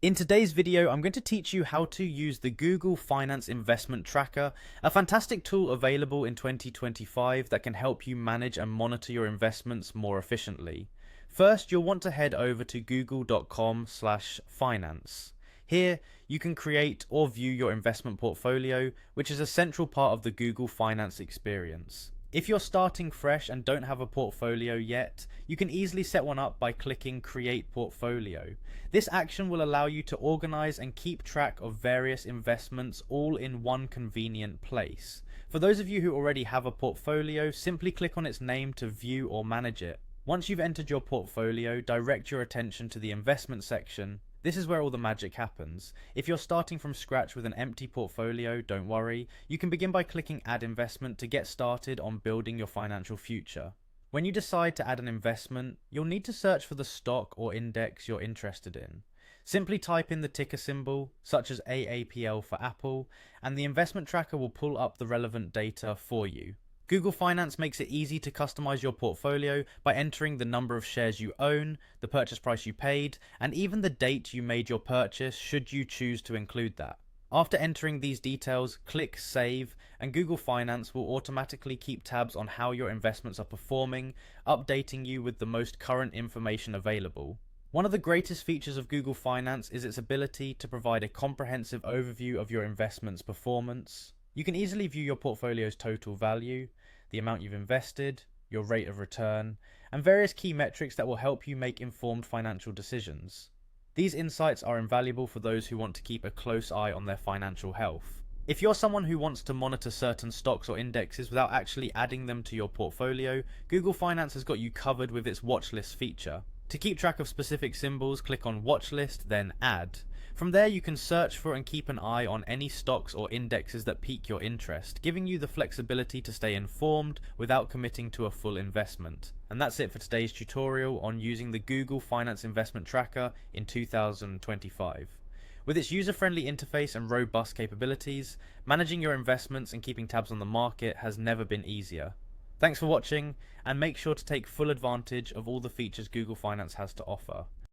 In today's video, I'm going to teach you how to use the Google Finance Investment Tracker, a fantastic tool available in 2025 that can help you manage and monitor your investments more efficiently. First, you'll want to head over to google.com/finance. Here, you can create or view your investment portfolio, which is a central part of the Google Finance experience. If you're starting fresh and don't have a portfolio yet, you can easily set one up by clicking Create Portfolio. This action will allow you to organize and keep track of various investments all in one convenient place. For those of you who already have a portfolio, simply click on its name to view or manage it. Once you've entered your portfolio, direct your attention to the investment section. This is where all the magic happens. If you're starting from scratch with an empty portfolio, don't worry. You can begin by clicking Add Investment to get started on building your financial future. When you decide to add an investment, you'll need to search for the stock or index you're interested in. Simply type in the ticker symbol, such as AAPL for Apple, and the investment tracker will pull up the relevant data for you. Google Finance makes it easy to customize your portfolio by entering the number of shares you own, the purchase price you paid, and even the date you made your purchase should you choose to include that. After entering these details, click Save, and Google Finance will automatically keep tabs on how your investments are performing, updating you with the most current information available. One of the greatest features of Google Finance is its ability to provide a comprehensive overview of your investment's performance. You can easily view your portfolio's total value, the amount you've invested, your rate of return, and various key metrics that will help you make informed financial decisions. These insights are invaluable for those who want to keep a close eye on their financial health. If you're someone who wants to monitor certain stocks or indexes without actually adding them to your portfolio, Google Finance has got you covered with its watchlist feature. To keep track of specific symbols, click on Watchlist, then Add. From there, you can search for and keep an eye on any stocks or indexes that pique your interest, giving you the flexibility to stay informed without committing to a full investment. And that's it for today's tutorial on using the Google Finance Investment Tracker in 2025. With its user-friendly interface and robust capabilities, managing your investments and keeping tabs on the market has never been easier. Thanks for watching, and make sure to take full advantage of all the features Google Finance has to offer.